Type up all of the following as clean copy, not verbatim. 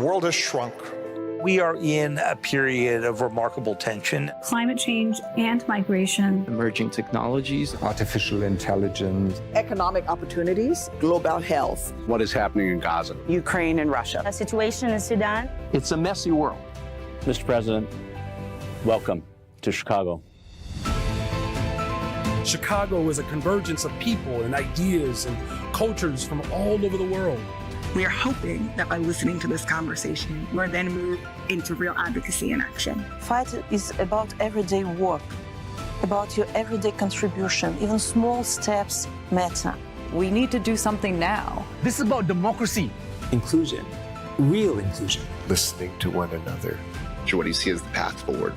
world has shrunk. We are in a period of remarkable tension. Climate change and migration. Emerging technologies. Artificial intelligence. Economic opportunities. Global health. What is happening in Gaza. Ukraine and Russia. A situation in Sudan. It's a messy world. Mr. President, welcome to Chicago. Chicago is a convergence of people and ideas and cultures from all over the world. We are hoping that by listening to this conversation, we'll then move into real advocacy and action. Fight is about everyday work, about your everyday contribution. Even small steps matter. We need to do something now. This is about democracy. Inclusion, real inclusion. Listening to one another. What do you see as the path forward?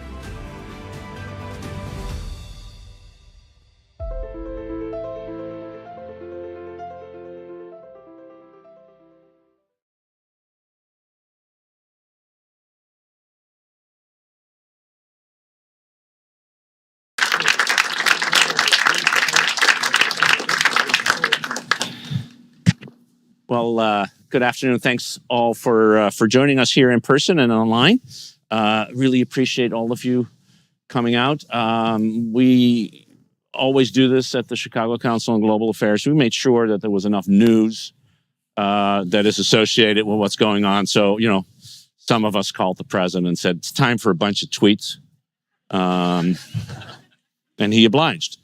Well, good afternoon. Thanks all for joining us here in person and online. Really appreciate all of you coming out. We always do this at the Chicago Council on Global Affairs. We made sure that there was enough news that is associated with what's going on. So, you know, some of us called the president and said, it's time for a bunch of tweets. And he obliged.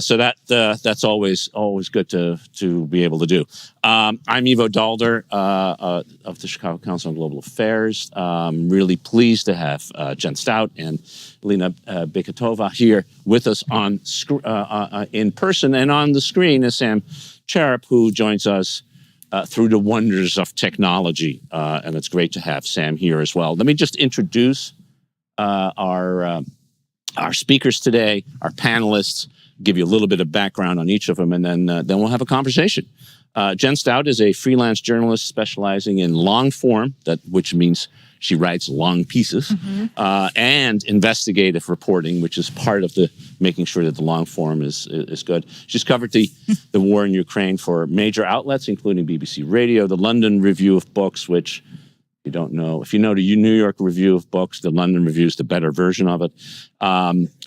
So that's always good to be able to do. I'm Ivo Dalder of the Chicago Council on Global Affairs. Really pleased to have Jen Stout and Elena Beketova here with us on in person, and on the screen is Sam Cherub, who joins us through the wonders of technology, and it's great to have Sam here as well. Let me just introduce our speakers today, our panelists. Give you a little bit of background on each of them, and then we'll have a conversation. Jen Stout is a freelance journalist specializing in long form, which means she writes long pieces, and investigative reporting, which is part of the making sure that the long form is good. She's covered the war in Ukraine for major outlets, including BBC Radio, the London Review of Books, which you don't know. If you know the New York Review of Books, the London Review is the better version of it.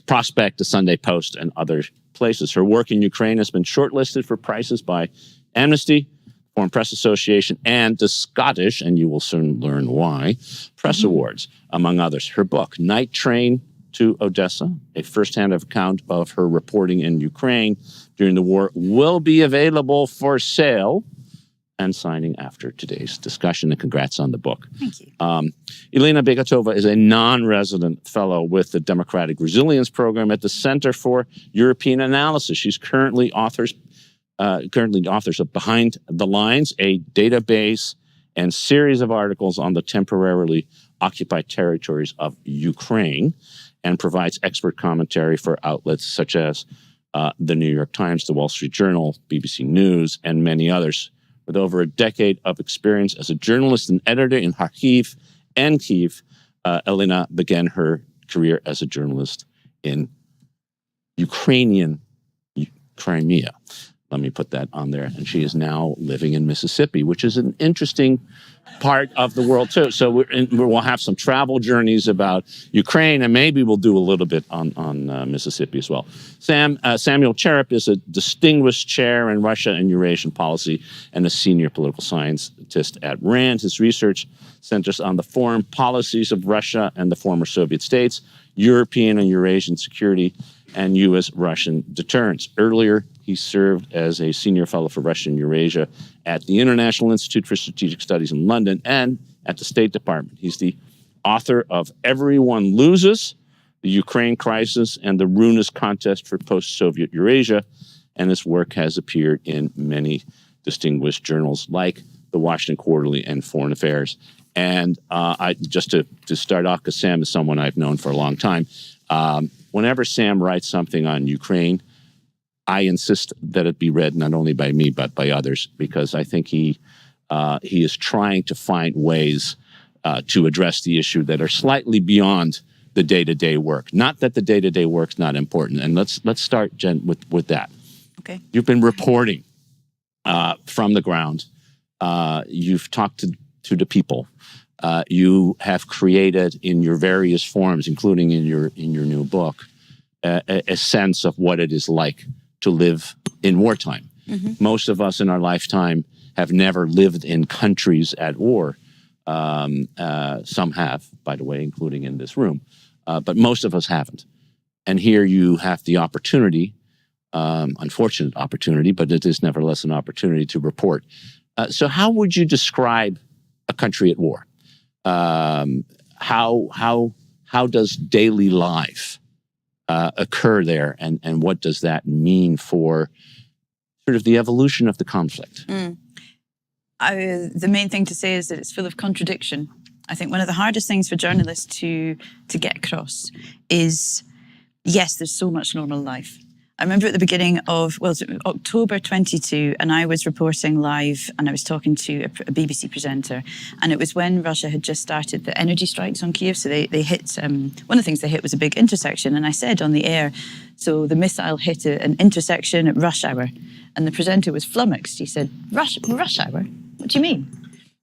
Prospect, the Sunday Post, and other places. Her work in Ukraine has been shortlisted for prizes by Amnesty, Foreign Press Association, and the Scottish, and you will soon learn why, Press Awards, among others. Her book, Night Train to Odessa, a first-hand account of her reporting in Ukraine during the war, will be available for sale and signing after today's discussion, and congrats on the book. Thank you. Elena Beketova is a non-resident fellow with the Democratic Resilience Program at the Center for European Analysis. She's currently authors of Behind the Lines, a database and series of articles on the temporarily occupied territories of Ukraine, and provides expert commentary for outlets such as the New York Times, the Wall Street Journal, BBC News, and many others. With over a decade of experience as a journalist and editor in Kyiv and Kyiv, Elena began her career as a journalist in Ukrainian Crimea. Let me put that on there. And she is now living in Mississippi, which is an interesting part of the world too. So we'll have some travel journeys about Ukraine, and maybe we'll do a little bit on Mississippi as well. Samuel Cherub is a distinguished chair in Russia and Eurasian policy and a senior political scientist at RAND. His research centers on the foreign policies of Russia and the former Soviet states, European and Eurasian security, and U.S.-Russian deterrence. Earlier, he served as a senior fellow for Russia and Eurasia at the International Institute for Strategic Studies in London and at the State Department. He's the author of Everyone Loses, The Ukraine Crisis, and the Ruinous Contest for Post-Soviet Eurasia, and his work has appeared in many distinguished journals like the Washington Quarterly and Foreign Affairs. And just to start off, because Sam is someone I've known for a long time, whenever Sam writes something on Ukraine, I insist that it be read not only by me but by others, because I think he is trying to find ways to address the issue that are slightly beyond the day-to-day work. Not that the day-to-day work's not important. And let's start, Jen, with that. Okay. You've been reporting from the ground. You've talked to the people. you have created in your various forms, including in your new book, a sense of what it is like to live in wartime. Most of us in our lifetime have never lived in countries at war. Some have, by the way, including in this room, but most of us haven't. And here you have the opportunity, unfortunate opportunity, but it is nevertheless an opportunity to report. So how would you describe a country at war? How does daily life occur there, and what does that mean for sort of the evolution of the conflict? The main thing to say is that it's full of contradiction. I think one of the hardest things for journalists to get across is, yes, there's so much normal life. I remember at the beginning of, well, it was October 22, and I was reporting live, and I was talking to a BBC presenter, and it was when Russia had just started the energy strikes on Kyiv. So they hit, one of the things they hit was a big intersection, and I said on the air, so the missile hit an intersection at rush hour, and the presenter was flummoxed. He said, rush hour? What do you mean?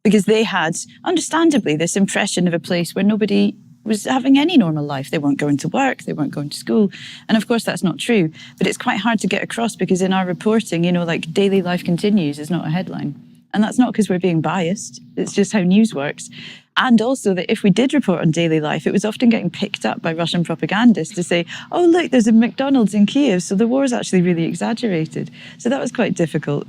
Because they had, understandably, this impression of a place where nobody was having any normal life. They weren't going to work, they weren't going to school. And of course, that's not true. But it's quite hard to get across because in our reporting, like daily life continues is not a headline. And that's not because we're being biased. It's just how news works. And also that if we did report on daily life, it was often getting picked up by Russian propagandists to say, oh, look, there's a McDonald's in Kyiv, so the war is actually really exaggerated. So that was quite difficult.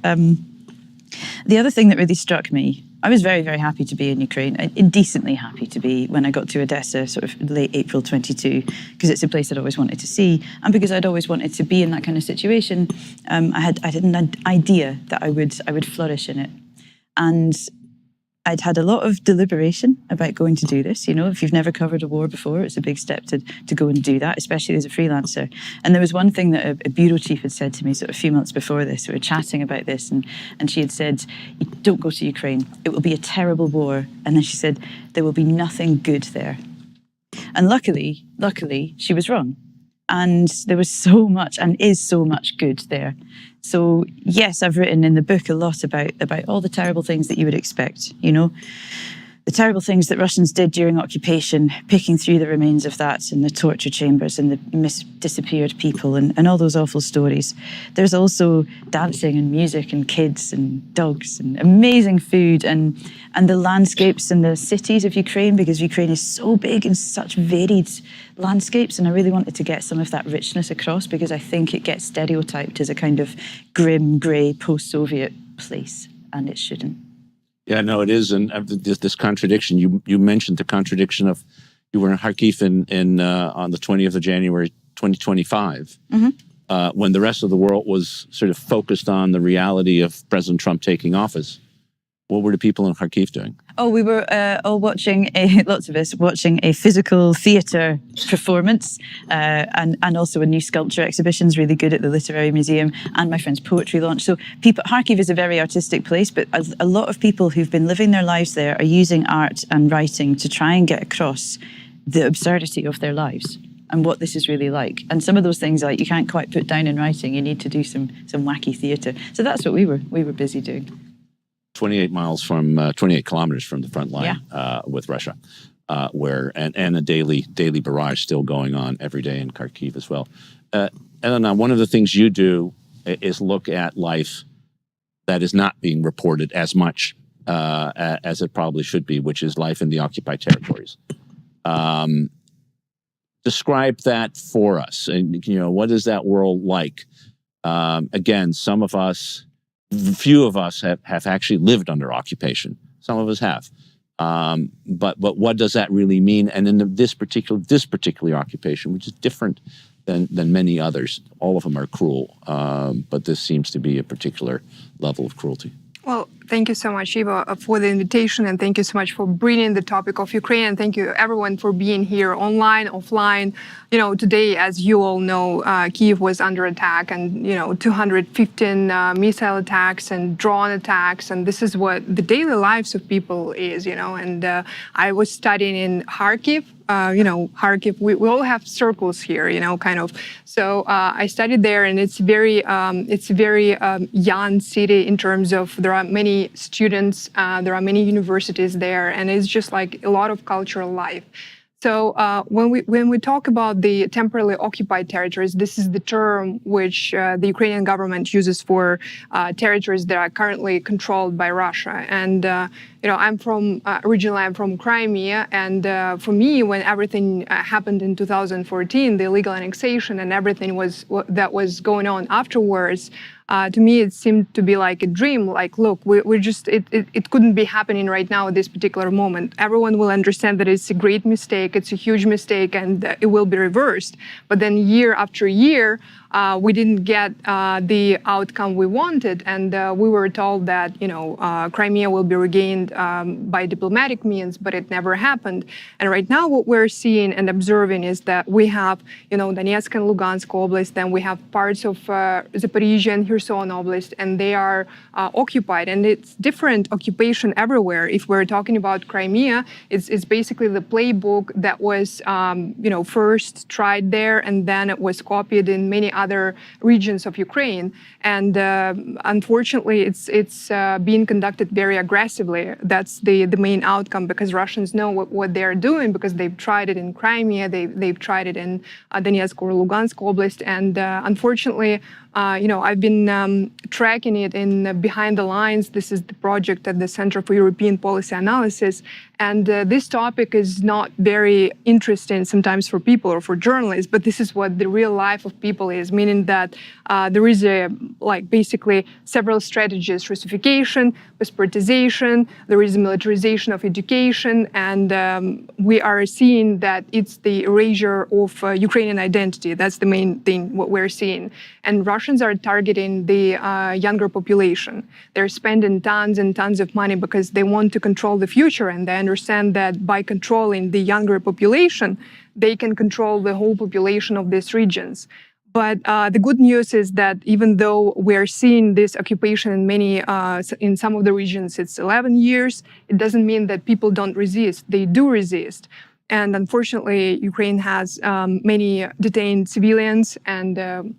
The other thing that really struck me, I was very, very happy to be in Ukraine, indecently happy to be when I got to Odessa, sort of late April 22, because it's a place I'd always wanted to see, and because I'd always wanted to be in that kind of situation. I had an idea that I would flourish in it, and I'd had a lot of deliberation about going to do this. If you've never covered a war before, it's a big step to go and do that, especially as a freelancer. And there was one thing that a bureau chief had said to me sort of a few months before this. We were chatting about this, and she had said, don't go to Ukraine. It will be a terrible war. And then she said, there will be nothing good there. And luckily, she was wrong. And there was so much, and is so much good there. So yes, I've written in the book a lot about all the terrible things that you would expect, the terrible things that Russians did during occupation, picking through the remains of that, and the torture chambers, and the disappeared people, and all those awful stories. There's also dancing and music and kids and dogs and amazing food and the landscapes and the cities of Ukraine, because Ukraine is so big and such varied landscapes, and I really wanted to get some of that richness across because I think it gets stereotyped as a kind of grim, grey, post-Soviet place, and it shouldn't. Yeah, no, it is, and this contradiction. You mentioned the contradiction of you were in Kharkiv on the 20th of January, 2025, when the rest of the world was sort of focused on the reality of President Trump taking office. What were the people in Kharkiv doing? Oh, we were all watching, lots of us, watching a physical theatre performance and also a new sculpture exhibition's really good at the Literary Museum, and my friend's poetry launch. So Kharkiv is a very artistic place, but a lot of people who've been living their lives there are using art and writing to try and get across the absurdity of their lives and what this is really like. And some of those things you can't quite put down in writing. You need to do some wacky theatre. So that's what we were busy doing. 28 kilometers from the front line with Russia, where and a daily barrage still going on every day in Kharkiv as well. Elena, one of the things you do is look at life that is not being reported as much as it probably should be, which is life in the occupied territories. Describe that for us. And what is that world like? Again, few of us have actually lived under occupation. Some of us have. But what does that really mean? And in this particular occupation, which is different than many others, all of them are cruel. But this seems to be a particular level of cruelty. Well, thank you so much, Eva, for the invitation, and thank you so much for bringing the topic of Ukraine, and thank you everyone for being here online, offline. Today, as you all know, Kyiv was under attack, and 215 missile attacks and drone attacks, and this is what the daily lives of people is, and I was studying in Kharkiv Kharkiv. We all have circles here, kind of. So I studied there, and it's very young city in terms of there are many students, there are many universities there, and it's just like a lot of cultural life. So when we talk about the temporarily occupied territories, this is the term which the Ukrainian government uses for territories that are currently controlled by Russia. And originally I'm from Crimea, and for me, when everything happened in 2014, the illegal annexation and everything that was going on afterwards. To me, it seemed to be like a dream. Like, look, it couldn't be happening right now at this particular moment. Everyone will understand that it's a great mistake, it's a huge mistake, and it will be reversed. But then year after year, we didn't get the outcome we wanted, and we were told that Crimea will be regained by diplomatic means, but it never happened. And right now, what we're seeing and observing is that we have, Donetsk and Lugansk Oblast, then we have parts of Zaporizhia and Kherson Oblast, and they are occupied, and it's different occupation everywhere. If we're talking about Crimea, it's basically the playbook that was, first tried there, and then it was copied in many other regions of Ukraine. And unfortunately, it's being conducted very aggressively. That's the main outcome, because Russians know what they're doing, because they've tried it in Crimea, they've tried it in Donetsk or Lugansk Oblast, and unfortunately, I've been tracking it in Behind the Lines. This is the project at the Center for European Policy Analysis. And this topic is not very interesting sometimes for people or for journalists, but this is what the real life of people is, meaning that there is basically several strategies: Russification, passportization, there is militarization of education, and we are seeing that it's the erasure of Ukrainian identity. That's the main thing, what we're seeing. And Russians are targeting the younger population. They're spending tons and tons of money because they want to control the future, and they understand that by controlling the younger population, they can control the whole population of these regions. But the good news is that even though we're seeing this occupation in some of the regions, it's 11 years, it doesn't mean that people don't resist. They do resist. And unfortunately, Ukraine has many detained civilians, and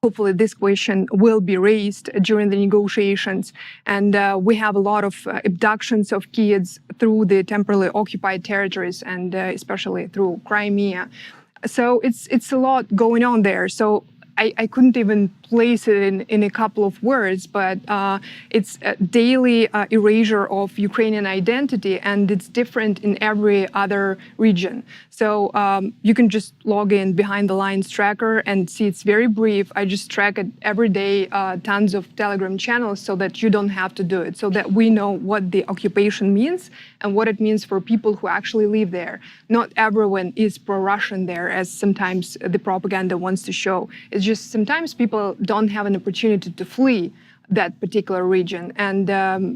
hopefully this question will be raised during the negotiations. And we have a lot of abductions of kids through the temporarily occupied territories, and especially through Crimea. So it's a lot going on there. So I couldn't even place it in a couple of words, but it's a daily erasure of Ukrainian identity, and it's different in every other region. So you can just log in Behind the Lines tracker and see it's very brief. I just track it every day, tons of Telegram channels, so that you don't have to do it, so that we know what the occupation means and what it means for people who actually live there. Not everyone is pro-Russian there, as sometimes the propaganda wants to show. It's just sometimes people don't have an opportunity to flee that particular region, and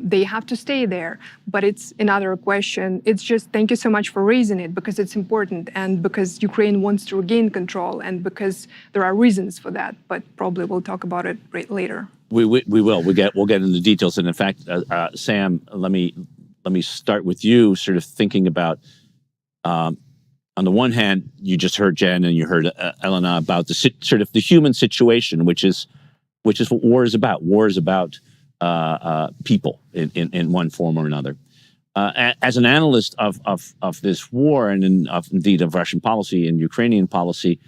they have to stay there. But it's another question. It's just, thank you so much for raising it, because it's important, and because Ukraine wants to regain control, and because there are reasons for that. But probably we'll talk about it later. We will. We'll get into the details. And in fact, Sam, let me start with you, sort of thinking about. On the one hand, you just heard Jen and you heard Elena about the sort of the human situation, which is what war is about. War is about people in one form or another. As an analyst of this war and indeed of Russian policy and Ukrainian policy,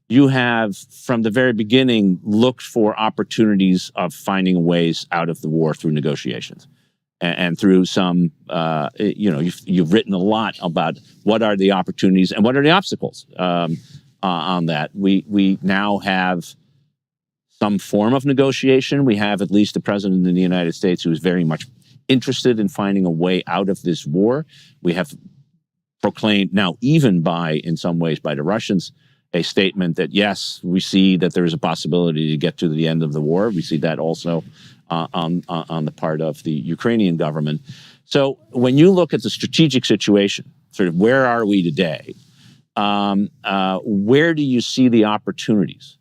you have from the very beginning looked for opportunities of finding ways out of the war through negotiations. And through some, you've written a lot about what are the opportunities and what are the obstacles on that. We now have some form of negotiation. We have at least the president of the United States who is very much interested in finding a way out of this war. We have proclaimed now, even in some ways by the Russians, a statement that, yes, we see that there is a possibility to get to the end of the war. We see that also on the part of the Ukrainian government. So when you look at the strategic situation, sort of where are we today, where do you see the opportunities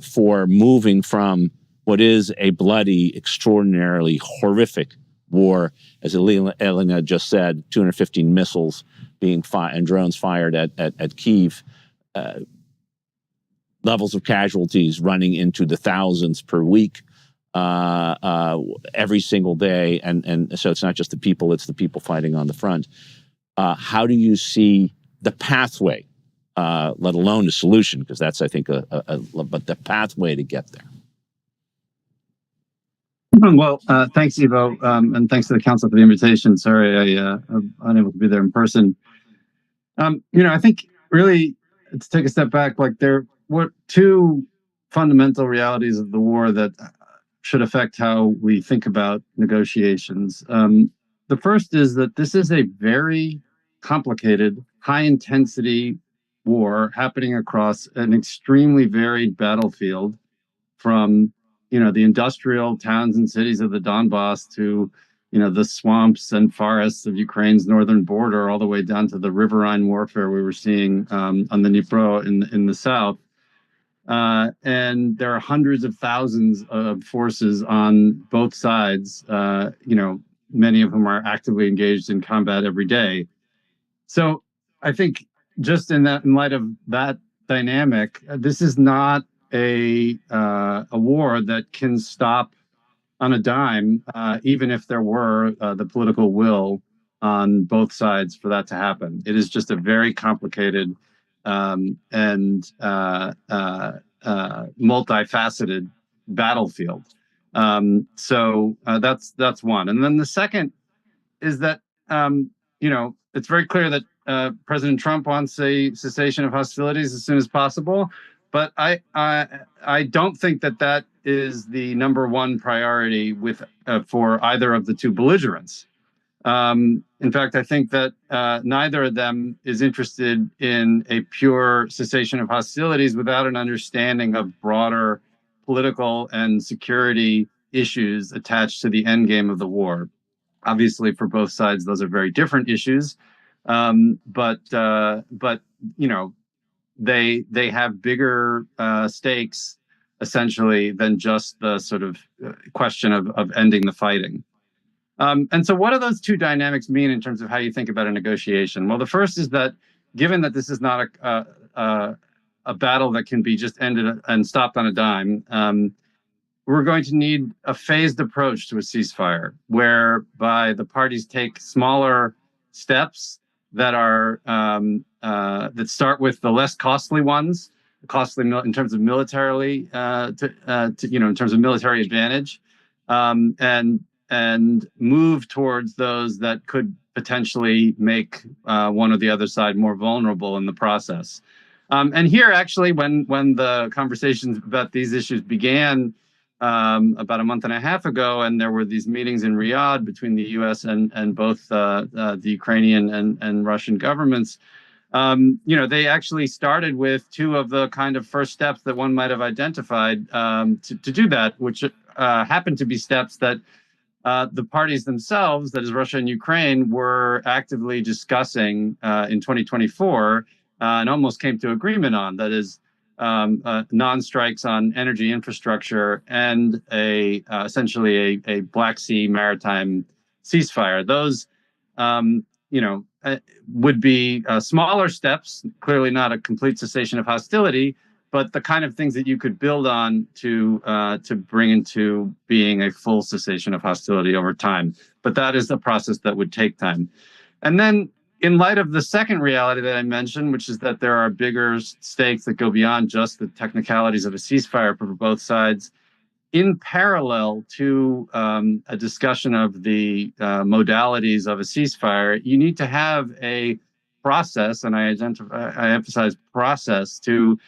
for moving from what is a bloody, extraordinarily horrific war. As Elena just said, 215 missiles being fired and drones fired at Kyiv. Levels of casualties running into the thousands per week, every single day. And so it's not just the people, it's the people fighting on the front. How do you see the pathway, let alone the solution? Because that's, I think, but the pathway to get there. Well, thanks, Ivo, and thanks to the council for the invitation. Sorry, I'm unable to be there in person. I think really to take a step back, like there were two fundamental realities of the war that should affect how we think about negotiations. The first is that this is a very complicated, high-intensity war happening across an extremely varied battlefield, from the industrial towns and cities of the Donbass to the swamps and forests of Ukraine's northern border, all the way down to the riverine warfare we were seeing on the Dnipro in the south. And there are hundreds of thousands of forces on both sides, many of whom are actively engaged in combat every day. So I think just in light of that dynamic, this is not a war that can stop on a dime, even if there were the political will on both sides for that to happen. It is just a very complicated and multifaceted battlefield. So that's one. And then the second is that it's very clear that President Trump wants a cessation of hostilities as soon as possible. But I don't think that is the number one priority for either of the two belligerents. In fact, I think that neither of them is interested in a pure cessation of hostilities without an understanding of broader political and security issues attached to the end game of the war. Obviously, for both sides, those are very different issues, but they have bigger stakes, essentially, than just the sort of question of ending the fighting. And so what do those two dynamics mean in terms of how you think about a negotiation? Well, the first is that given that this is not a battle that can be just ended and stopped on a dime, we're going to need a phased approach to a ceasefire, whereby the parties take smaller steps that are that start with the less costly ones, costly in terms of militarily, in terms of military advantage, and move towards those that could potentially make one or the other side more vulnerable in the process. And here, actually, when the conversations about these issues began about a month and a half ago, and there were these meetings in Riyadh between the U.S. and both the Ukrainian and Russian governments, they actually started with two of the kind of first steps that one might have identified to do that, which happened to be steps that the parties themselves, that is Russia and Ukraine, were actively discussing in 2024 and almost came to agreement on. That is non-strikes on energy infrastructure and essentially a Black Sea maritime ceasefire. Those, would be smaller steps, clearly not a complete cessation of hostility, but the kind of things that you could build on to bring into being a full cessation of hostility over time. But that is a process that would take time. And then in light of the second reality that I mentioned, which is that there are bigger stakes that go beyond just the technicalities of a ceasefire for both sides, in parallel to a discussion of the modalities of a ceasefire, you need to have a process, and I emphasize process, to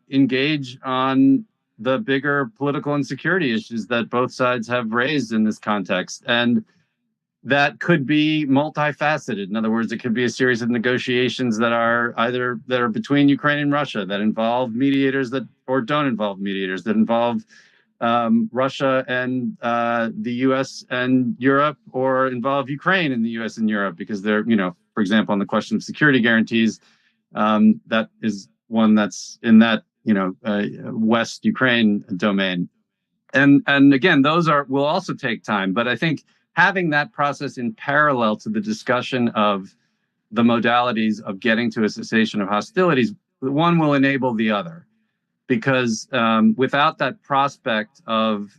engage on the bigger political and security issues that both sides have raised in this context. And that could be multifaceted. In other words, it could be a series of negotiations that are between Ukraine and Russia, that involve mediators or don't involve mediators, that involve Russia and the U.S. and Europe, or involve Ukraine and the U.S. and Europe, because they're, for example, on the question of security guarantees, that is one that's in that, West Ukraine domain. And again, those will also take time. But I think having that process in parallel to the discussion of the modalities of getting to a cessation of hostilities, one will enable the other. Because without that prospect of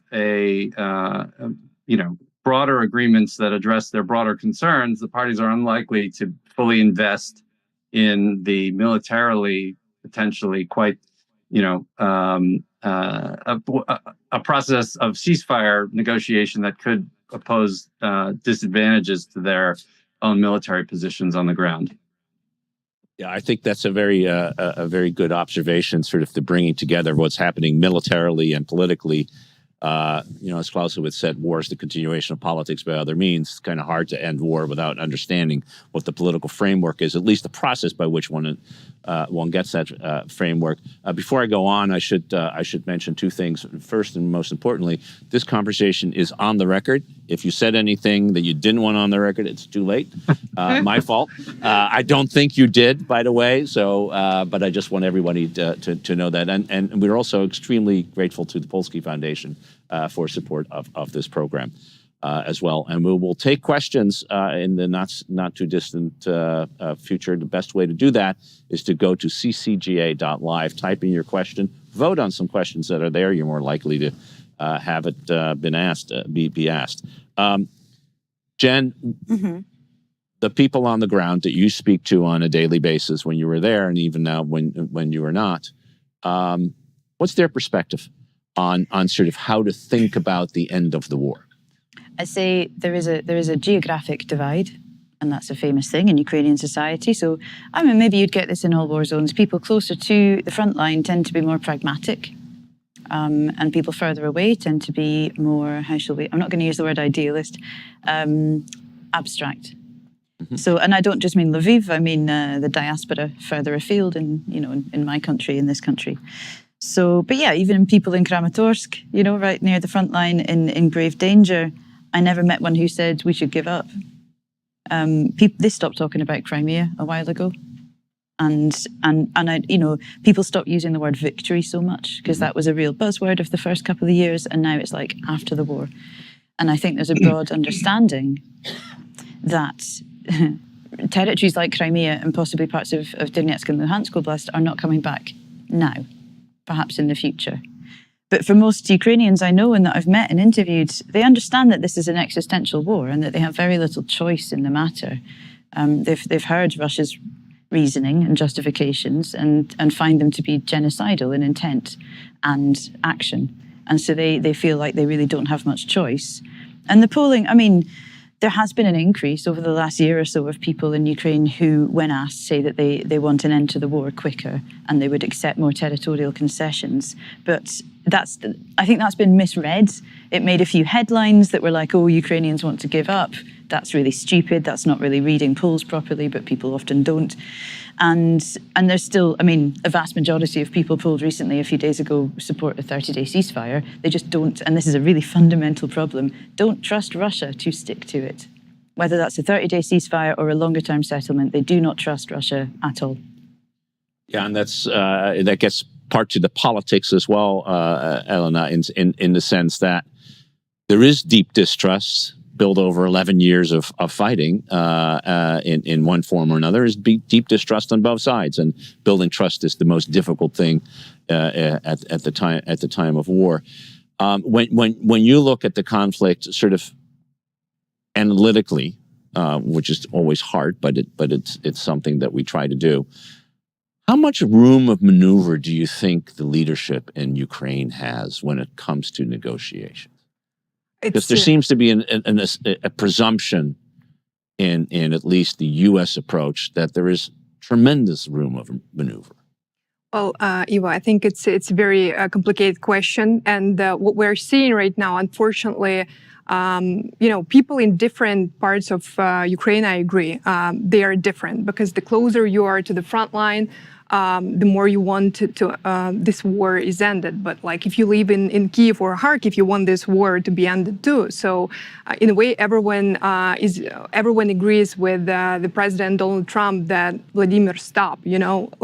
broader agreements that address their broader concerns, the parties are unlikely to fully invest in the militarily potentially quite, a process of ceasefire negotiation that could oppose disadvantages to their own military positions on the ground. Yeah, I think that's a very good observation, sort of the bringing together of what's happening militarily and politically. As Clausewitz said, war is the continuation of politics by other means. It's kind of hard to end war without understanding what the political framework is, at least the process by which one gets that framework. Before I go on, I should mention two things. First and most importantly, this conversation is on the record. If you said anything that you didn't want on the record, it's too late. My fault. I don't think you did, by the way. So, but I just want everybody to know that. And we're also extremely grateful to the Polsky Foundation for support of this program as well. And we will take questions in the not too distant future. The best way to do that is to go to ccga.live, type in your question, vote on some questions that are there. You're more likely to have it been asked, be asked. Jen, the people on the ground that you speak to on a daily basis when you were there, and even now when you are not, what's their perspective on sort of how to think about the end of the war? I say there is a geographic divide, and that's a famous thing in Ukrainian society. So, I mean, maybe you'd get this in all war zones. People closer to the front line tend to be more pragmatic, and people further away tend to be more, I'm not going to use the word idealist, abstract. So, and I don't just mean Lviv, I mean the diaspora further afield in my country, in this country. So, but yeah, even people in Kramatorsk, right near the front line in grave danger, I never met one who said we should give up. They stopped talking about Crimea a while ago. And people stopped using the word victory so much because that was a real buzzword of the first couple of years. And now it's like after the war. And I think there's a broad understanding that territories like Crimea and possibly parts of Donetsk and Luhansk Oblast are not coming back now, perhaps in the future. But for most Ukrainians I know and that I've met and interviewed, they understand that this is an existential war and that they have very little choice in the matter. They've heard Russia's reasoning and justifications and find them to be genocidal in intent and action. And so they feel like they really don't have much choice. And the polling, I mean, there has been an increase over the last year or so of people in Ukraine who, when asked, say that they want an end to the war quicker and they would accept more territorial concessions. But I think that's been misread. It made a few headlines that were like, oh, Ukrainians want to give up. That's really stupid. That's not really reading polls properly, but people often don't. And there's still, I mean, a vast majority of people polled recently, a few days ago, support a 30-day ceasefire. They just don't, and this is a really fundamental problem, don't trust Russia to stick to it. Whether that's a 30-day ceasefire or a longer-term settlement, they do not trust Russia at all. Yeah, and that gets part to the politics as well, Elena, in the sense that there is deep distrust built over 11 years of fighting in one form or another. Is deep distrust on both sides, and building trust is the most difficult thing at the time of war. When you look at the conflict, sort of analytically, which is always hard, but it's something that we try to do. How much room of maneuver do you think the leadership in Ukraine has when it comes to negotiations? Because there seems to be a presumption in at least the U.S. approach that there is tremendous room of maneuver. Well, Ivo, I think it's a very complicated question. And what we're seeing right now, unfortunately, People in different parts of Ukraine, I agree, they are different because the closer you are to the front line, the more you want this war is ended. But like if you live in Kyiv or Kharkiv, you want this war to be ended too. So in a way, everyone agrees with the President Donald Trump that Vladimir stop.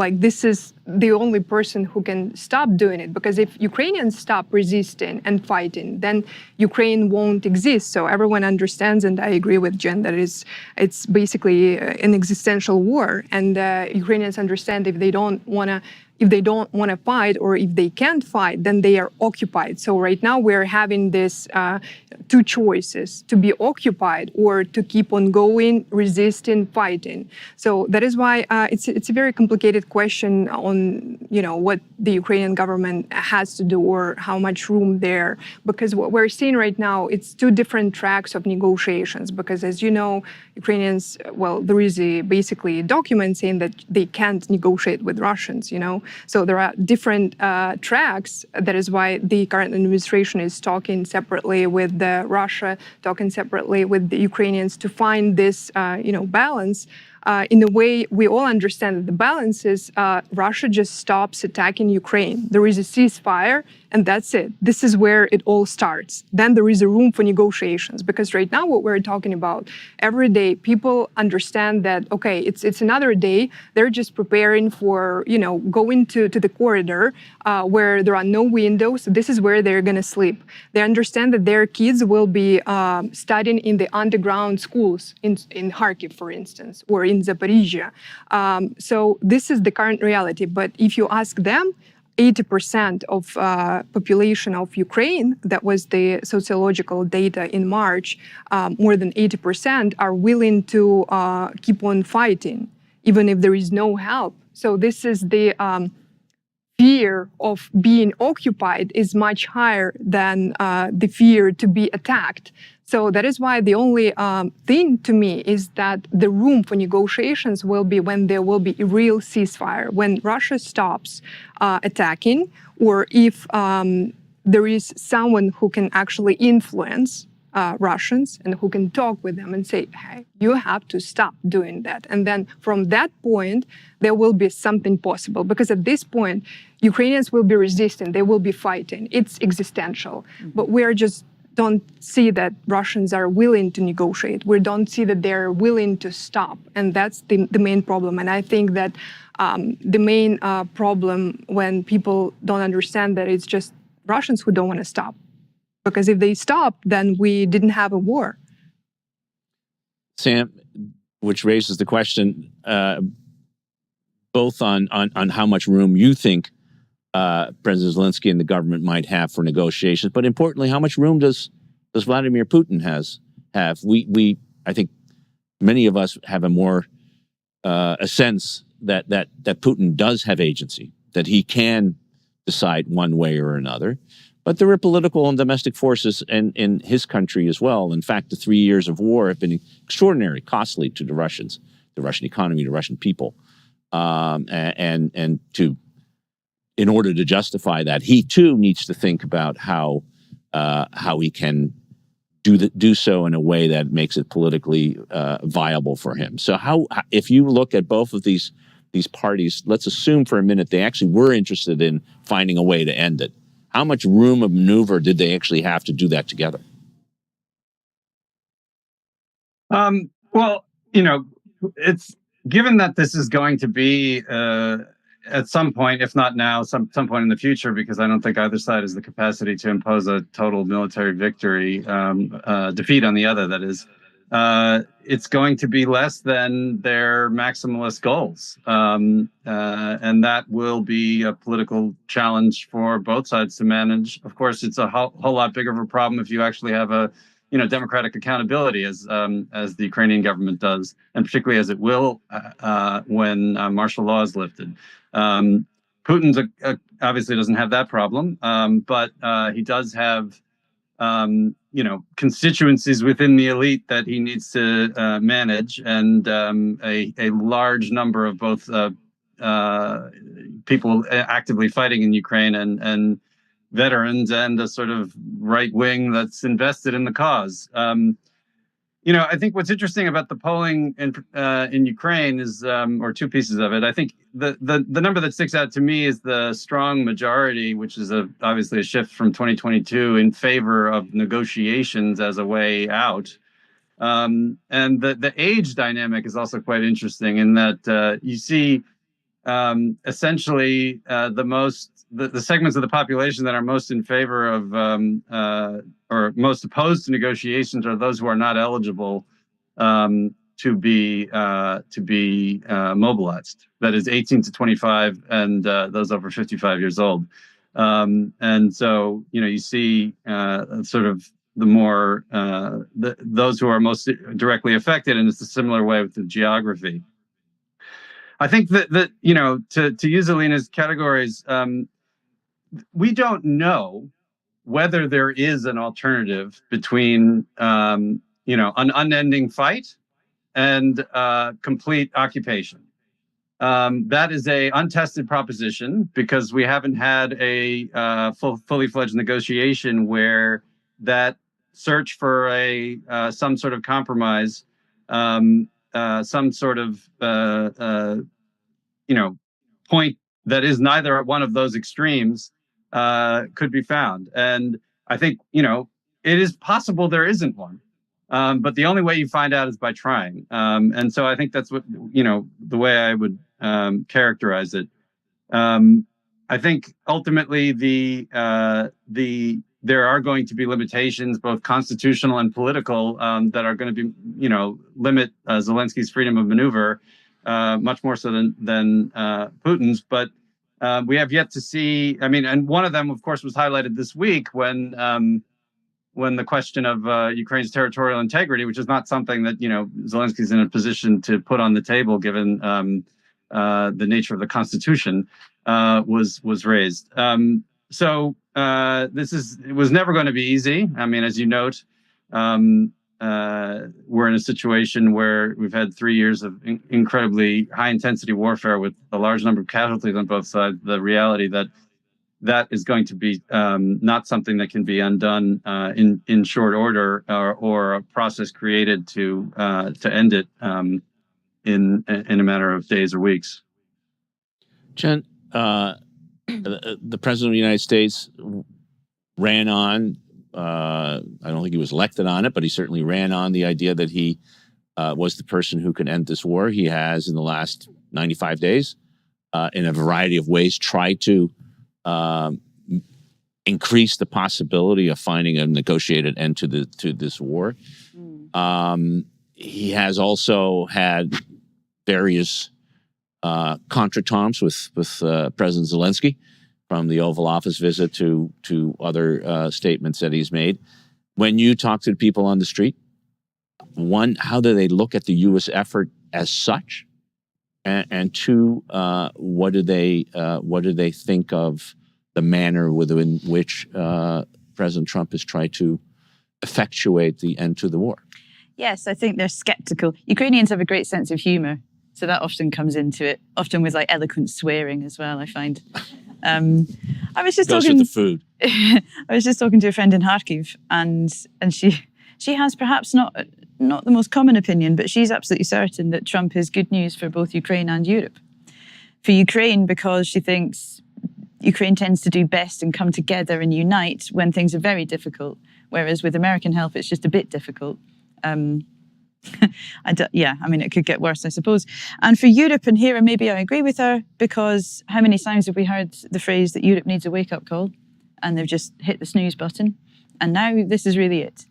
Like this is the only person who can stop doing it, because if Ukrainians stop resisting and fighting, then Ukraine won't exist. So everyone understands, and I agree with Jen, that it's basically an existential war, and Ukrainians understand if they don't want to fight, or if they can't fight, then they are occupied. So right now we're having this two choices: to be occupied or to keep on going, resisting, fighting. So that is why it's a very complicated question on what the Ukrainian government has to do or how much room there, because what we're seeing right now, it's two different tracks of negotiations. Because as you know, Ukrainians, there is basically a document saying that they can't negotiate with Russians. So there are different tracks. That is why the current administration is talking separately with Russia, talking separately with the Ukrainians to find this, balance. In a way, we all understand that the balance is Russia just stops attacking Ukraine. There is a ceasefire, and that's it. This is where it all starts. Then there is a room for negotiations, because right now what we're talking about, every day people understand that, okay, it's another day. They're just preparing for, going to the corridor where there are no windows. This is where they're going to sleep. They understand that their kids will be studying in the underground schools in Kharkiv, for instance, or in Zaporizhia. So this is the current reality. But if you ask them, 80% of population of Ukraine, that was the sociological data in March, more than 80% are willing to keep on fighting, even if there is no help. So this is the fear of being occupied is much higher than the fear to be attacked. So that is why the only thing to me is that the room for negotiations will be when there will be a real ceasefire, when Russia stops attacking, or if there is someone who can actually influence Russians and who can talk with them and say, hey, you have to stop doing that. And then from that point, there will be something possible. Because at this point, Ukrainians will be resisting, they will be fighting. It's existential. But we don't see that Russians are willing to negotiate. We don't see that they're willing to stop. And that's the main problem. And I think that the main problem when people don't understand that it's just Russians who don't want to stop. Because if they stop, then we didn't have a war. Sam, which raises the question both on how much room you think President Zelensky and the government might have for negotiations, but importantly, how much room does Vladimir Putin have? I think many of us have a sense that Putin does have agency, that he can decide one way or another. But there are political and domestic forces in his country as well. In fact, the 3 years of war have been extraordinarily costly to the Russians, the Russian economy, the Russian people, in order to justify that, he too needs to think about how he can do so in a way that makes it politically viable for him. So if you look at both of these parties, let's assume for a minute they actually were interested in finding a way to end it. How much room of maneuver did they actually have to do that together? Well, it's given that this is going to be at some point, if not now, some point in the future, because I don't think either side has the capacity to impose a total military victory, defeat on the other, that is. It's going to be less than their maximalist goals. And that will be a political challenge for both sides to manage. Of course, it's a whole lot bigger of a problem if you actually have a democratic accountability, as the Ukrainian government does, and particularly as it will when martial law is lifted. Putin's obviously doesn't have that problem, but he does have constituencies within the elite that he needs to manage, and a large number of both people actively fighting in Ukraine and veterans and a sort of right wing that's invested in the cause. I think what's interesting about the polling in Ukraine is, or two pieces of it. I think the number that sticks out to me is the strong majority, which is obviously a shift from 2022 in favor of negotiations as a way out. And the age dynamic is also quite interesting in that you see essentially the segments of the population that are most in favor of or most opposed to negotiations are those who are not eligible to be mobilized. That is 18 to 25 and those over 55 years old. And so you see sort of the more those who are most directly affected, and it's a similar way with the geography. I think that to use Alina's categories, we don't know whether there is an alternative between an unending fight and complete occupation. That is a untested proposition because we haven't had a fully fledged negotiation where that search for some sort of compromise, some sort of point that is neither one of those extremes could be found. And I think it is possible there isn't one, but the only way you find out is by trying. And so I think that's what the way I would characterize it. I think ultimately there are going to be limitations, both constitutional and political, that are going to be limit Zelensky's freedom of maneuver much more so than Putin's. But we have yet to see. I mean, and one of them, of course, was highlighted this week when the question of Ukraine's territorial integrity, which is not something that Zelensky's in a position to put on the table, given the nature of the Constitution, was raised. So it was never going to be easy. I mean, as you note, we're in a situation where we've had 3 years of incredibly high intensity warfare with a large number of casualties on both sides. The reality that is going to be not something that can be undone in short order or a process created to end it in a matter of days or weeks. Jen, the president of the United States ran on, I don't think he was elected on it, but he certainly ran on the idea that he was the person who could end this war. He has, in the last 95 days, in a variety of ways, tried to increase the possibility of finding a negotiated end to this war. He has also had various contretemps with President Zelensky, from the Oval Office visit to other statements that he's made. When you talk to people on the street, one, how do they look at the U.S. effort as such? And two, what do they think of the manner within which President Trump has tried to effectuate the end to the war? Yes, I think they're skeptical. Ukrainians have a great sense of humor, so that often comes into it, often with like eloquent swearing as well, I find. I was just talking with the food. I was just talking to a friend in Kharkiv, and she has perhaps not the most common opinion, but she's absolutely certain that Trump is good news for both Ukraine and Europe. For Ukraine, because she thinks Ukraine tends to do best and come together and unite when things are very difficult, whereas with American help, it's just a bit difficult. It could get worse, I suppose. And for Europe, and here maybe I agree with her, because how many times have we heard the phrase that Europe needs a wake-up call, and they've just hit the snooze button, and now this is really it.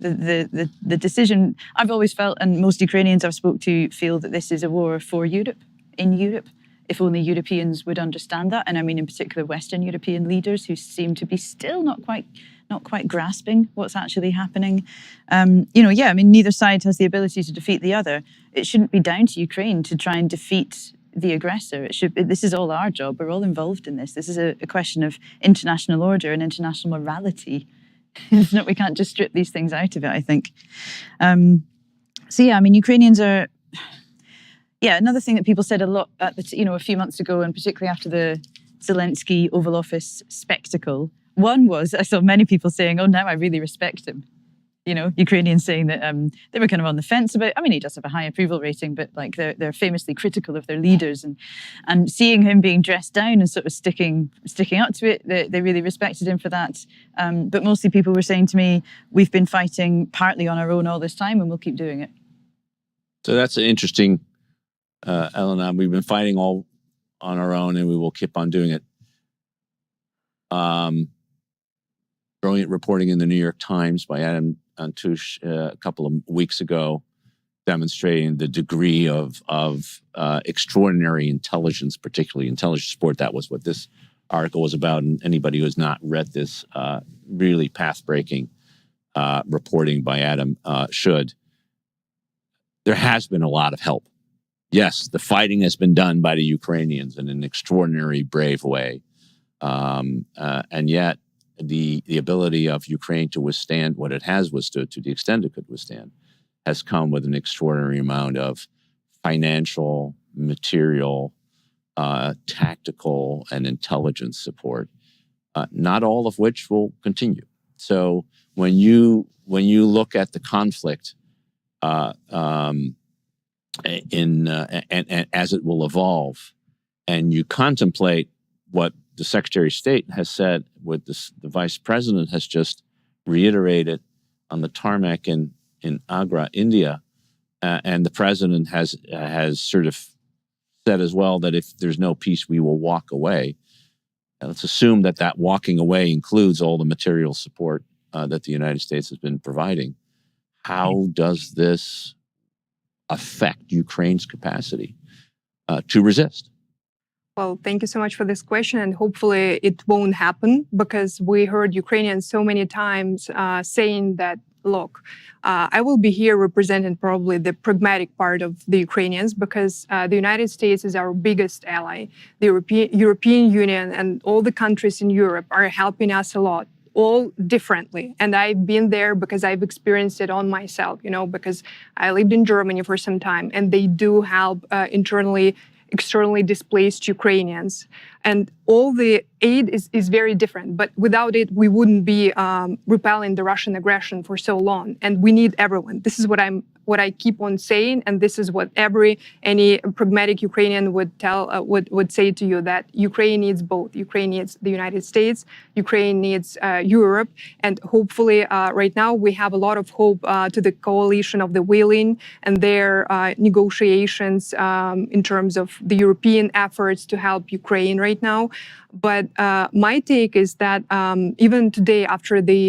The decision. I've always felt, and most Ukrainians I've spoke to feel, that this is a war for Europe, in Europe. If only Europeans would understand that, and I mean in particular Western European leaders who seem to be still not quite grasping what's actually happening. Neither side has the ability to defeat the other. It shouldn't be down to Ukraine to try and defeat the aggressor. This is all our job. We're all involved in this. This is a question of international order and international morality. We can't just strip these things out of it, I think. Ukrainians are... Yeah, another thing that people said a lot a few months ago, and particularly after the Zelensky Oval Office spectacle, One was, I saw many people saying, oh, now I really respect him. You know, Ukrainians saying that they were kind of on the fence about, I mean, he does have a high approval rating, but like they're famously critical of their leaders, and seeing him being dressed down and sort of sticking up to it, they really respected him for that. But mostly people were saying to me, we've been fighting partly on our own all this time and we'll keep doing it. So that's an interesting, Elena, we've been fighting all on our own and we will keep on doing it. Brilliant reporting in the New York Times by Adam Antouche a couple of weeks ago, demonstrating the degree of extraordinary intelligence, particularly intelligence support. That was what this article was about. And anybody who has not read this really path-breaking reporting by Adam should. There has been a lot of help. Yes, the fighting has been done by the Ukrainians in an extraordinary, brave way. And yet, the ability of Ukraine to withstand what it has withstood to the extent it could withstand has come with an extraordinary amount of financial, material, tactical, and intelligence support, not all of which will continue. So when you look at the conflict and as it will evolve, and you contemplate what the Secretary of State has said, what the Vice President has just reiterated on the tarmac in Agra, India, and the President has sort of said as well that if there's no peace, we will walk away. And let's assume that that walking away includes all the material support that the United States has been providing. How does this affect Ukraine's capacity to resist? Well, thank you so much for this question, and hopefully it won't happen, because we heard Ukrainians so many times saying that, look, I will be here representing probably the pragmatic part of the Ukrainians, because the United States is our biggest ally. The European Union and all the countries in Europe are helping us a lot, all differently. And I've been there because I've experienced it on myself, you know, because I lived in Germany for some time, and they do help externally displaced Ukrainians. And all the aid is very different, but without it, we wouldn't be repelling the Russian aggression for so long. And we need everyone. This is what I keep on saying, and this is what any pragmatic Ukrainian would say to you, that Ukraine needs both. Ukraine needs the United States, Ukraine needs Europe, and hopefully right now we have a lot of hope to the coalition of the willing and their negotiations in terms of the European efforts to help Ukraine right now. But my take is that even today, after the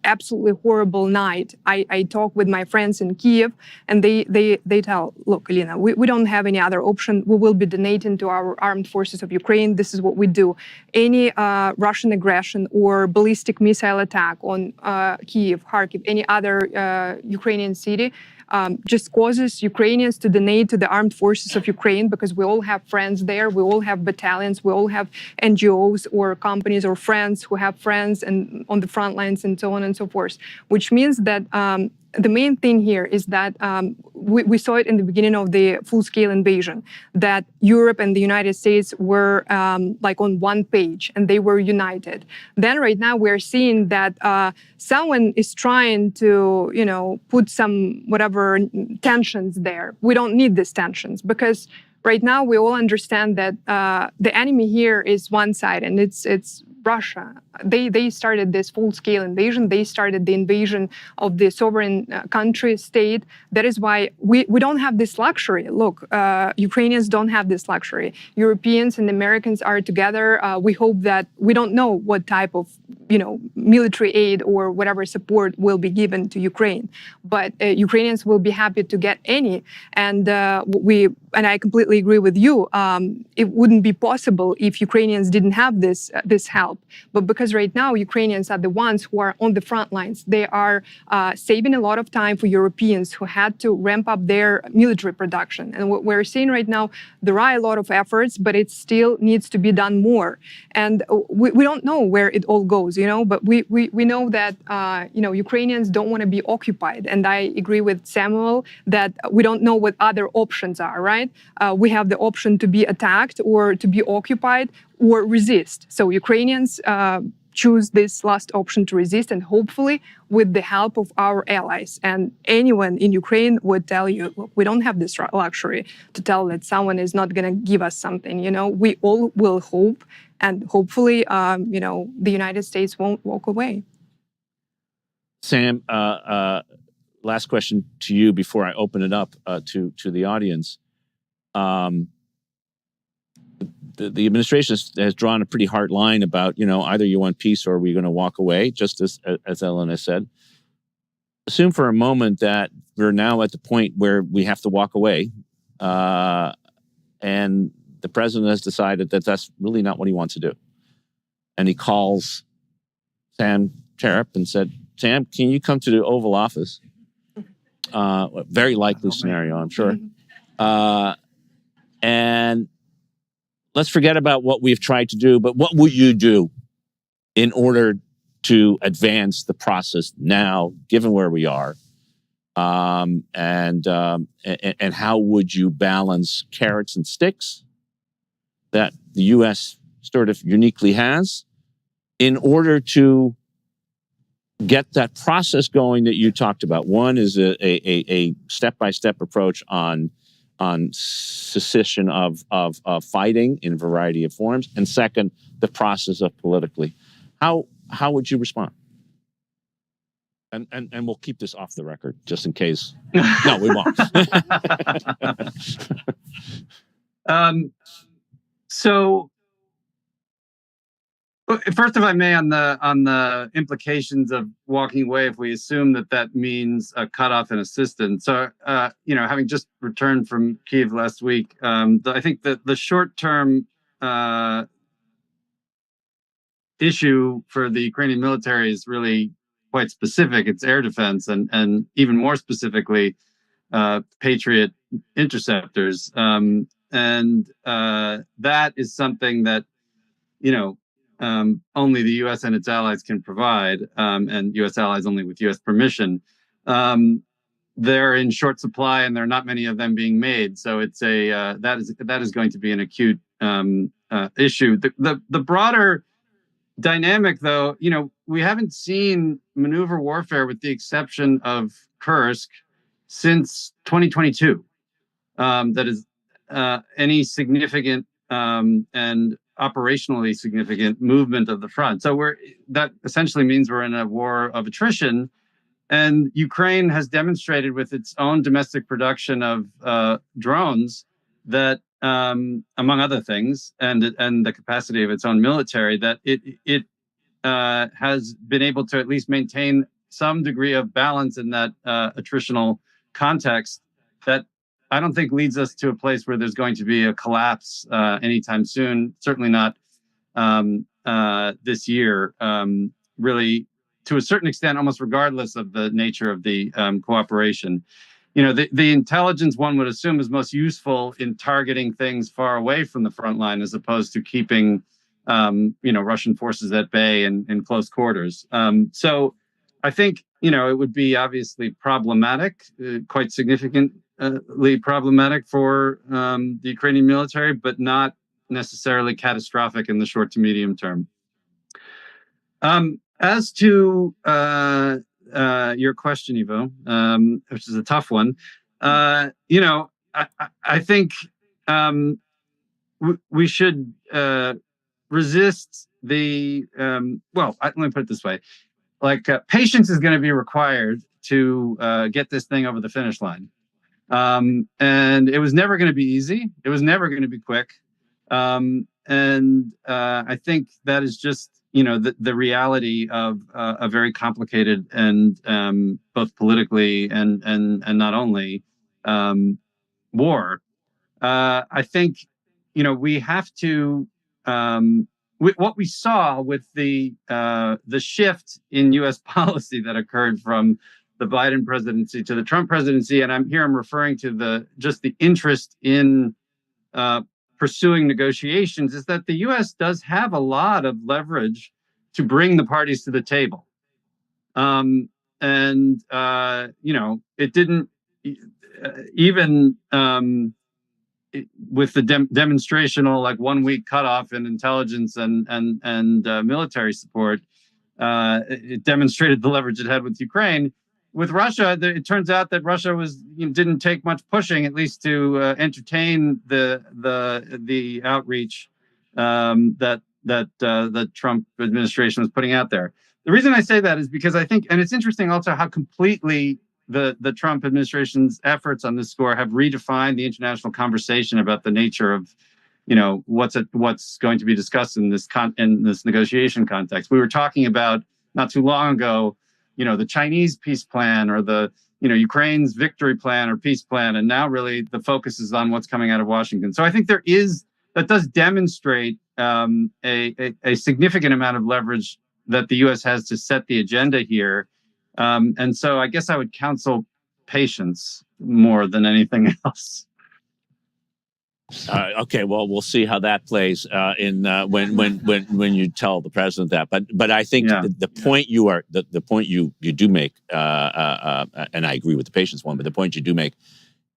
absolutely horrible night, I talk with my friends in Kyiv, and they tell, look, Alina, we don't have any other option. We will be donating to our armed forces of Ukraine. This is what we do. Any Russian aggression or ballistic missile attack on Kyiv, Kharkiv, any other Ukrainian city, just causes Ukrainians to donate to the armed forces of Ukraine, because we all have friends there, we all have battalions, we all have NGOs or companies or friends who have friends and on the front lines and so on and so forth, which means that the main thing here is that we saw it in the beginning of the full-scale invasion, that Europe and the United States were like on one page and they were united. Then right now we're seeing that someone is trying to, you know, put some whatever tensions there. We don't need these tensions, because right now we all understand that the enemy here is one side, and it's Russia. They started this full-scale invasion. They started the invasion of the sovereign country, state. That is why we don't have this luxury. Look, Ukrainians don't have this luxury. Europeans and Americans are together. We hope that we don't know what type of, you know, military aid or whatever support will be given to Ukraine, but Ukrainians will be happy to get any. And I completely agree with you. It wouldn't be possible if Ukrainians didn't have this help. But because right now Ukrainians are the ones who are on the front lines, they are saving a lot of time for Europeans who had to ramp up their military production. And what we're seeing right now, there are a lot of efforts, but it still needs to be done more. And we don't know where it all goes, you know, but we know that, you know, Ukrainians don't want to be occupied. And I agree with Samuel that we don't know what other options are, right? We have the option to be attacked or to be occupied or resist. So Ukrainians choose this last option to resist, and hopefully with the help of our allies. And anyone in Ukraine would tell you, look, we don't have this luxury to tell that someone is not going to give us something. We all will hope, and hopefully, the United States won't walk away. Sam, last question to you before I open it up to the audience. The administration has drawn a pretty hard line about, either you want peace or we're going to walk away, just as Ellen has said. Assume for a moment that we're now at the point where we have to walk away, and the president has decided that that's really not what he wants to do. And he calls Sam Terep and said, Sam, can you come to the Oval Office? Very likely scenario, I'm sure. And let's forget about what we've tried to do, but what would you do in order to advance the process now, given where we are? And how would you balance carrots and sticks that the U.S. sort of uniquely has in order to get that process going that you talked about? One is a step-by-step approach on cessation of fighting in a variety of forms, and second, the process of politically. How would you respond? And we'll keep this off the record just in case. No, we won't. So, first, if I may, on the implications of walking away, if we assume that means a cutoff in assistance. So, having just returned from Kyiv last week, I think that the short-term issue for the Ukrainian military is really quite specific. It's air defense, and even more specifically, Patriot interceptors. And that is something that, only the U.S. and its allies can provide, and U.S. allies only with U.S. permission. They're in short supply, and there are not many of them being made. So it's that is going to be an acute issue. The broader dynamic, though, we haven't seen maneuver warfare, with the exception of Kursk, since 2022. That is any significant and operationally significant movement of the front. So that essentially means we're in a war of attrition, and Ukraine has demonstrated with its own domestic production of drones that, among other things, and the capacity of its own military, that it has been able to at least maintain some degree of balance in that attritional context that I don't think leads us to a place where there's going to be a collapse anytime soon. Certainly not this year. Really, to a certain extent, almost regardless of the nature of the cooperation. The intelligence, one would assume, is most useful in targeting things far away from the front line, as opposed to keeping Russian forces at bay and in close quarters. So I think it would be obviously problematic, quite significantly problematic for the Ukrainian military, but not necessarily catastrophic in the short to medium term. As to your question, Ivo, which is a tough one, I think we should resist the let me put it this way: patience is going to be required to get this thing over the finish line. And it was never going to be easy. It was never going to be quick. And I think that is just, the reality of a very complicated and both politically and not only war. I think, we have to, what we saw with the shift in U.S. policy that occurred from the Biden presidency to the Trump presidency, and I'm referring to the interest in pursuing negotiations, is that the U.S. does have a lot of leverage to bring the parties to the table. It didn't even with the demonstrational, like 1 week cutoff in intelligence and military support, it demonstrated the leverage it had with Ukraine. With Russia, it turns out that Russia didn't take much pushing, at least to entertain the outreach that the Trump administration was putting out there. The reason I say that is because I think, and it's interesting also how completely the Trump administration's efforts on this score have redefined the international conversation about the nature of, what's going to be discussed in this negotiation context. We were talking about not too long ago, the Chinese peace plan or the Ukraine's victory plan or peace plan, and now really the focus is on what's coming out of Washington. So I think that does demonstrate a significant amount of leverage that the U.S. has to set the agenda here. And so I guess I would counsel patience more than anything else. Okay, well, we'll see how that plays when you tell the president that. But I think the point you do make, and I agree with the patience one, but the point you do make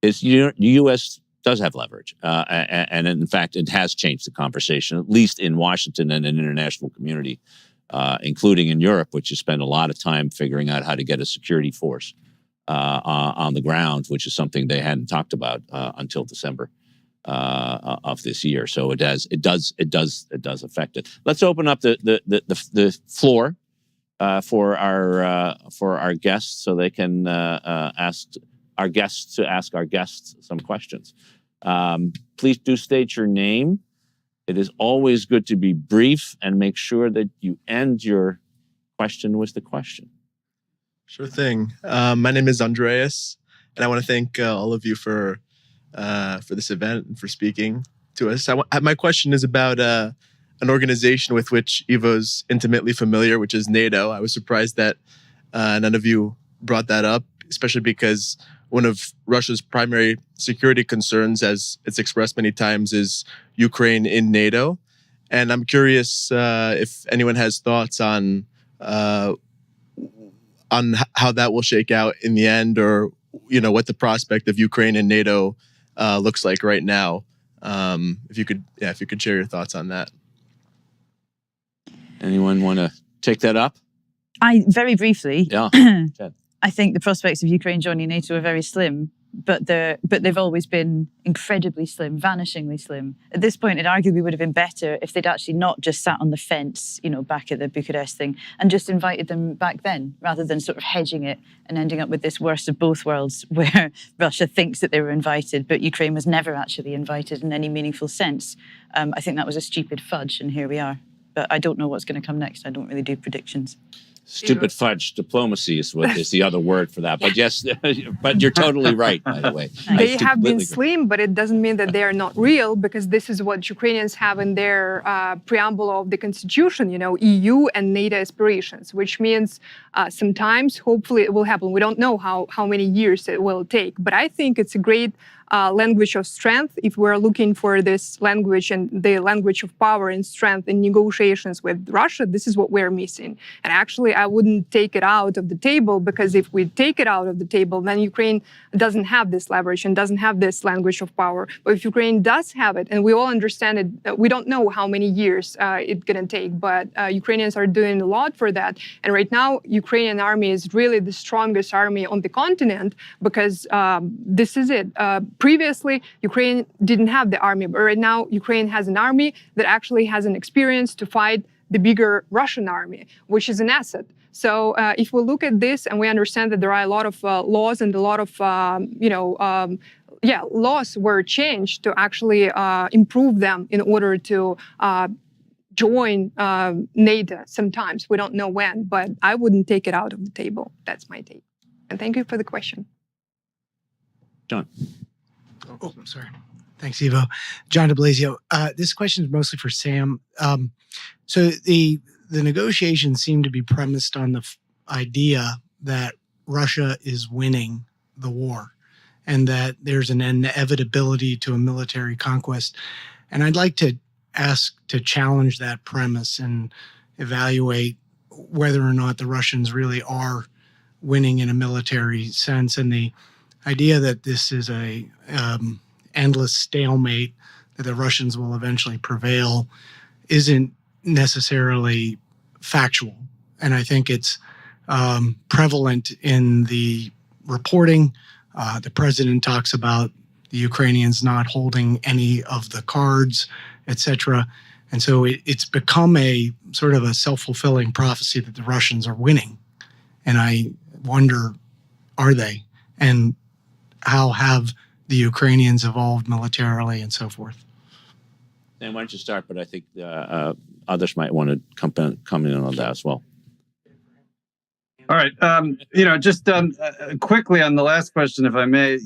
is the U.S. does have leverage, and in fact, it has changed the conversation, at least in Washington and an international community, including in Europe, which has spent a lot of time figuring out how to get a security force on the ground, which is something they hadn't talked about until December of this year. So it does affect it. Let's open up the floor for our guests, so they can ask our guests some questions. Please do state your name. It is always good to be brief and make sure that you end your question with the question. Sure thing. My name is Andreas, and I want to thank all of you for this event and for speaking to us. My question is about an organization with which Ivo's intimately familiar, which is NATO. I was surprised that none of you brought that up, especially because one of Russia's primary security concerns, as it's expressed many times, is Ukraine in NATO. And I'm curious if anyone has thoughts on how that will shake out in the end, or what the prospect of Ukraine in NATO looks like right now. If you could share your thoughts on that. Anyone want to take that up? I very briefly. Yeah. I think the prospects of Ukraine joining NATO are very slim, but they've always been incredibly slim, vanishingly slim. At this point, it arguably would have been better if they'd actually not just sat on the fence, back at the Bucharest thing, and just invited them back then, rather than sort of hedging it and ending up with this worst of both worlds, where Russia thinks that they were invited, but Ukraine was never actually invited in any meaningful sense. I think that was a stupid fudge, and here we are. But I don't know what's going to come next. I don't really do predictions. Stupid fudge diplomacy is the other word for that. But yes, but you're totally right, by the way. They have been slim, but it doesn't mean that they are not real, because this is what Ukrainians have in their preamble of the constitution, EU and NATO aspirations, which means sometimes, hopefully it will happen. We don't know how many years it will take, but I think it's a great language of strength. If we're looking for this language and the language of power and strength in negotiations with Russia, this is what we're missing. And actually, I wouldn't take it out of the table, because if we take it out of the table, then Ukraine doesn't have this leverage and doesn't have this language of power. But if Ukraine does have it, and we all understand it, we don't know how many years it's going to take, but Ukrainians are doing a lot for that. And right now, Ukrainian army is really the strongest army on the continent, because this is it. Previously, Ukraine didn't have the army, but right now Ukraine has an army that actually has an experience to fight the bigger Russian army, which is an asset. So if we look at this and we understand that there are a lot of laws and a lot of, laws were changed to actually improve them in order to join NATO sometimes. We don't know when, but I wouldn't take it out of the table. That's my take. And thank you for the question. John. Oh, I'm sorry. Thanks, Ivo. John de Blasio. This question is mostly for Sam. So the negotiations seem to be premised on the idea that Russia is winning the war and that there's an inevitability to a military conquest. And I'd like to ask to challenge that premise and evaluate whether or not the Russians really are winning in a military sense, and the idea that this is endless stalemate, that the Russians will eventually prevail, isn't necessarily factual. And I think it's prevalent in the reporting. The president talks about the Ukrainians not holding any of the cards, etc. And so it's become a sort of a self-fulfilling prophecy that the Russians are winning. And I wonder, are they? And how have the Ukrainians evolved militarily and so forth? Dan, why don't you start? But I think others might want to come in on that as well. All right. Just quickly on the last question, if I may,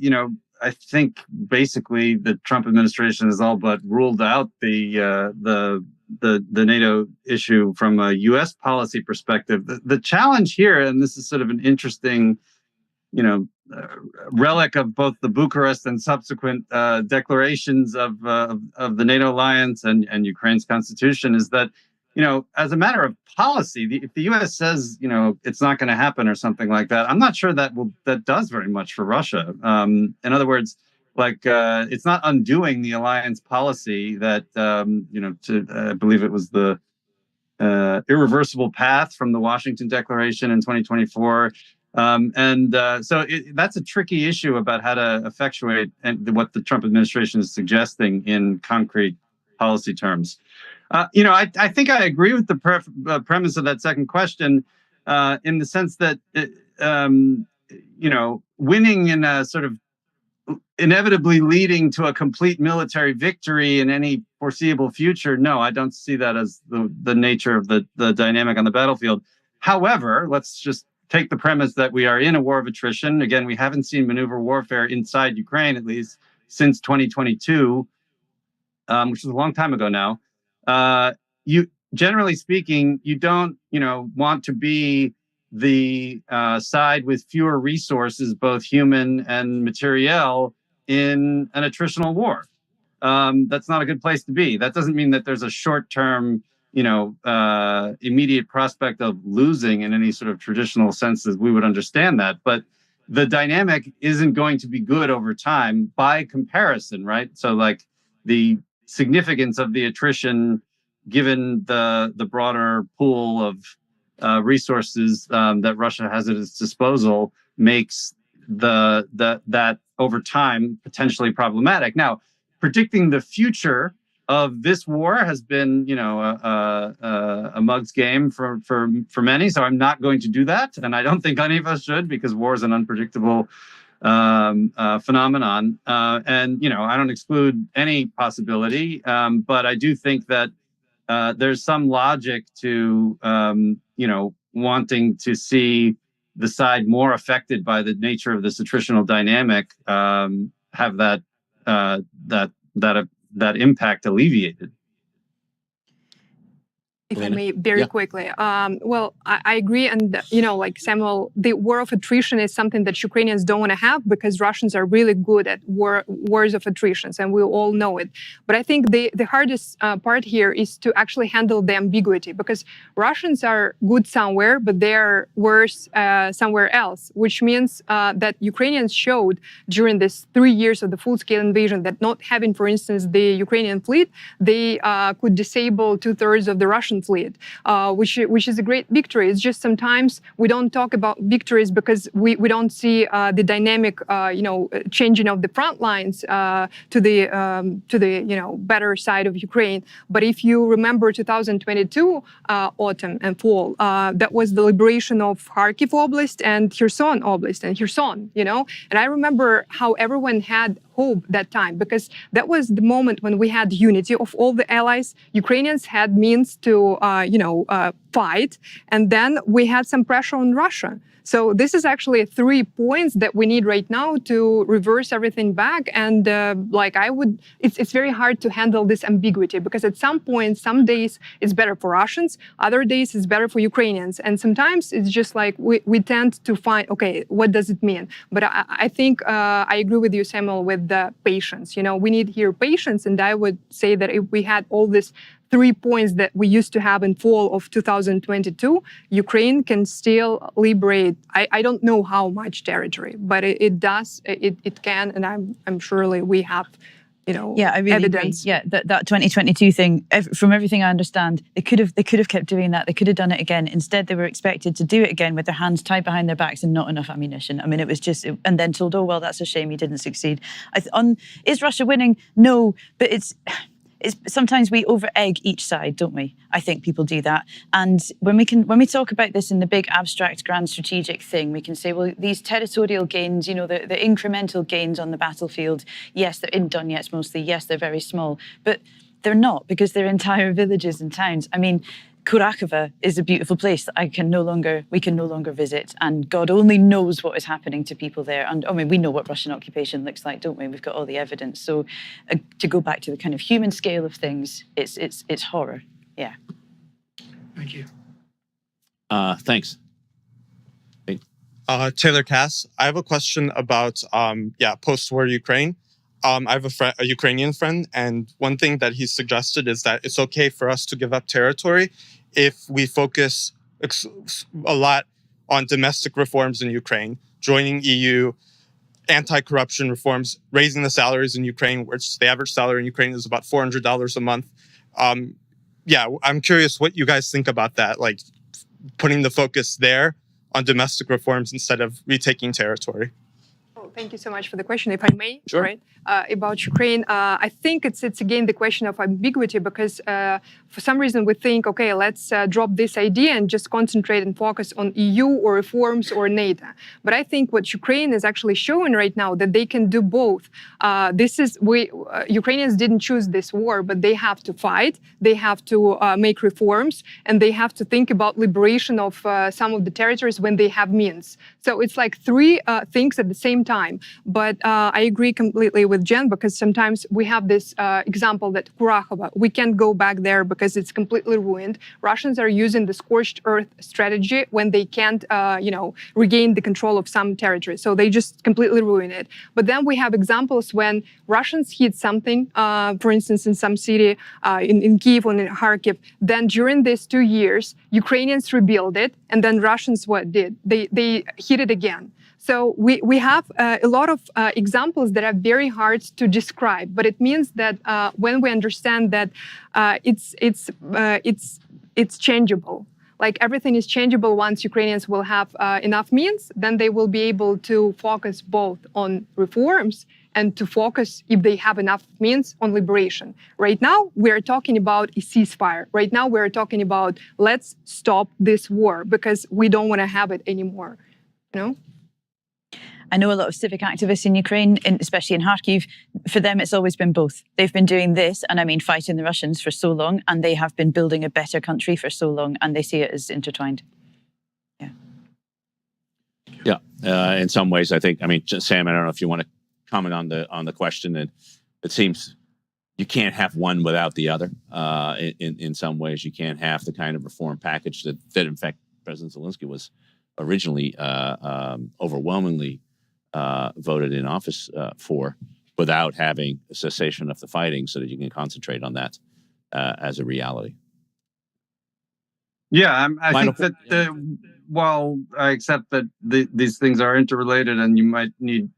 I think basically the Trump administration has all but ruled out the NATO issue from a U.S. policy perspective. The challenge here, and this is sort of an interesting, relic of both the Bucharest and subsequent declarations of the NATO alliance and Ukraine's constitution, is that, as a matter of policy, if the U.S. says, it's not going to happen or something like that, I'm not sure that does very much for Russia. In other words, it's not undoing the alliance policy that, I believe it was the irreversible path from the Washington Declaration in 2024. So that's a tricky issue about how to effectuate what the Trump administration is suggesting in concrete policy terms. I think I agree with the premise of that second question in the sense that, winning in a sort of inevitably leading to a complete military victory in any foreseeable future. No, I don't see that as the nature of the dynamic on the battlefield. However, let's just take the premise that we are in a war of attrition. Again, we haven't seen maneuver warfare inside Ukraine, at least since 2022, which is a long time ago now. Generally speaking, you don't, want to be the side with fewer resources, both human and materiel, in an attritional war. That's not a good place to be. That doesn't mean that there's a short-term, immediate prospect of losing in any sort of traditional sense as we would understand that. But the dynamic isn't going to be good over time by comparison, right? So the significance of the attrition, given the broader pool of resources that Russia has at its disposal, makes that over time potentially problematic. Now, predicting the future of this war has been, a mug's game for many. So I'm not going to do that, and I don't think any of us should, because war is an unpredictable phenomenon. And I don't exclude any possibility, but I do think that there's some logic to wanting to see the side more affected by the nature of this attritional dynamic have that impact alleviated. If I may, very quickly. Well, I agree. And, like Samuel, the war of attrition is something that Ukrainians don't want to have, because Russians are really good at wars of attrition, and we all know it. But I think the hardest part here is to actually handle the ambiguity, because Russians are good somewhere, but they're worse somewhere else, which means that Ukrainians showed during this 3 years of the full-scale invasion that not having, for instance, the Ukrainian fleet, they could disable 2/3 of the Russian fleet, which is a great victory. It's just sometimes we don't talk about victories because we don't see the dynamic, changing of the front lines to the better side of Ukraine. But if you remember 2022 autumn and fall, that was the liberation of Kharkiv Oblast and Kherson Oblast and Kherson, And I remember how everyone had hope that time, because that was the moment when we had unity of all the allies. Ukrainians had means to, fight, and then we had some pressure on Russia. So this is actually 3 points that we need right now to reverse everything back. And it's very hard to handle this ambiguity, because at some point, some days it's better for Russians, other days it's better for Ukrainians. And sometimes it's just like we tend to find, okay, what does it mean? But I think I agree with you, Samuel, with the patience. We need here patience. And I would say that if we had all this 3 points that we used to have in fall of 2022, Ukraine can still liberate, I don't know how much territory, but it does, it can, and I'm surely we have Yeah, I really evidence. agree. Yeah, that 2022 thing. From everything I understand, they could have kept doing that. They could have done it again. Instead, they were expected to do it again with their hands tied behind their backs and not enough ammunition. I mean, it was just, and then told, oh well, that's a shame you didn't succeed. Is Russia winning? No, but it's sometimes we over egg each side, don't we? I think people do that. And when we talk about this in the big abstract grand strategic thing, we can say, well, these territorial gains, the incremental gains on the battlefield, yes, they're in Donetsk mostly, yes, they're very small, but they're not, because they're entire villages and towns. I mean, Kurakhova is a beautiful place that we can no longer visit, and God only knows what is happening to people there. And I mean, we know what Russian occupation looks like, don't we? We've got all the evidence. So, to go back to the kind of human scale of things, it's horror. Yeah. Thank you. Thanks. Taylor Cass. I have a question about post-war Ukraine. I have a Ukrainian friend, and one thing that he's suggested is that it's okay for us to give up territory if we focus a lot on domestic reforms in Ukraine, joining EU, anti-corruption reforms, raising the salaries in Ukraine, which the average salary in Ukraine is about $400 a month. I'm curious what you guys think about that, like putting the focus there on domestic reforms instead of retaking territory. Thank you so much for the question, if I may. Sure. Right? About Ukraine, I think it's again the question of ambiguity, because for some reason we think, okay, let's drop this idea and just concentrate and focus on EU or reforms or NATO. But I think what Ukraine is actually showing right now, that they can do both. Ukrainians didn't choose this war, but they have to fight, they have to make reforms, and they have to think about liberation of some of the territories when they have means. So it's like three things at the same time. But I agree completely with Jen, because sometimes we have this example that Kurakhova, we can't go back there because it's completely ruined. Russians are using the scorched earth strategy when they can't, regain the control of some territory. So they just completely ruin it. But then we have examples when Russians hit something, for instance, in some city, in Kyiv or in Kharkiv. Then during these 2 years, Ukrainians rebuild it, and then Russians what did? They hit it again. So we have a lot of examples that are very hard to describe, but it means that when we understand that it's changeable, like everything is changeable once Ukrainians will have enough means, then they will be able to focus both on reforms and to focus, if they have enough means, on liberation. Right now, we're talking about a ceasefire. Right now, we're talking about let's stop this war because we don't want to have it anymore, I know a lot of civic activists in Ukraine, especially in Kharkiv. For them, it's always been both. They've been doing this, and I mean fighting the Russians for so long, and they have been building a better country for so long, and they see it as intertwined. Yeah. In some ways, I think. I mean, Sam, I don't know if you want to comment on the question. It seems you can't have one without the other. In some ways, you can't have the kind of reform package that in fact President Zelensky was originally overwhelmingly voted in office for, without having a cessation of the fighting, so that you can concentrate on that as a reality. Yeah, I think that while I accept that these things are interrelated and you might need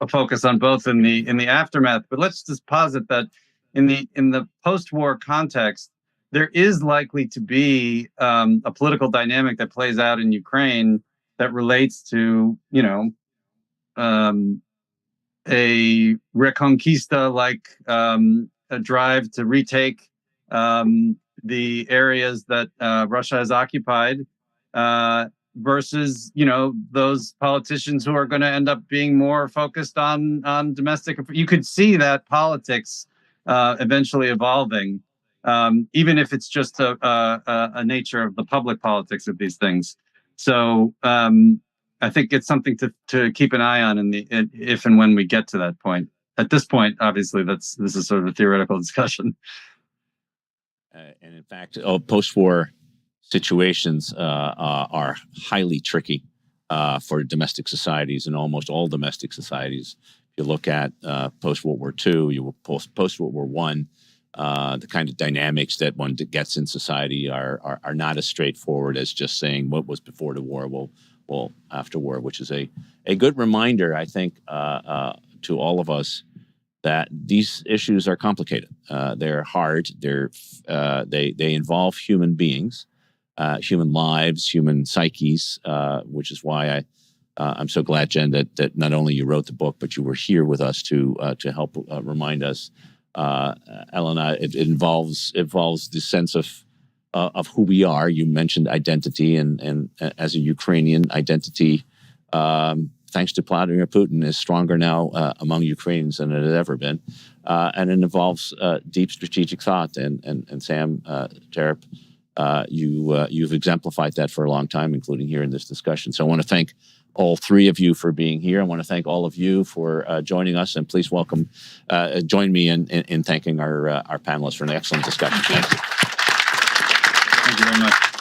a focus on both in the aftermath, but let's just posit that in the post-war context, there is likely to be a political dynamic that plays out in Ukraine that relates to, a reconquista, like a drive to retake the areas that Russia has occupied, versus, those politicians who are going to end up being more focused on domestic. You could see that politics eventually evolving. Even if it's just a nature of the public politics of these things. So I think it's something to keep an eye on if and when we get to that point. At this point, obviously, this is sort of a theoretical discussion. And in fact, post-war situations are highly tricky for domestic societies, and almost all domestic societies. If you look at post-World War II, post-World War I, the kind of dynamics that one gets in society are not as straightforward as just saying what was before the war will after war, which is a good reminder, I think, to all of us that these issues are complicated. They're hard. They involve human beings, human lives, human psyches, which is why I'm so glad, Jen, that not only you wrote the book, but you were here with us to help remind us. Elena, it involves the sense of who we are. You mentioned identity, and as a Ukrainian, identity, thanks to Vladimir Putin, is stronger now among Ukrainians than it had ever been, and it involves deep strategic thought. And Sam Terep, you've exemplified that for a long time, including here in this discussion. So I want to thank all three of you for being here. I want to thank all of you for joining us, and please join me in thanking our panelists for an excellent discussion. Thank you. Thank you very much.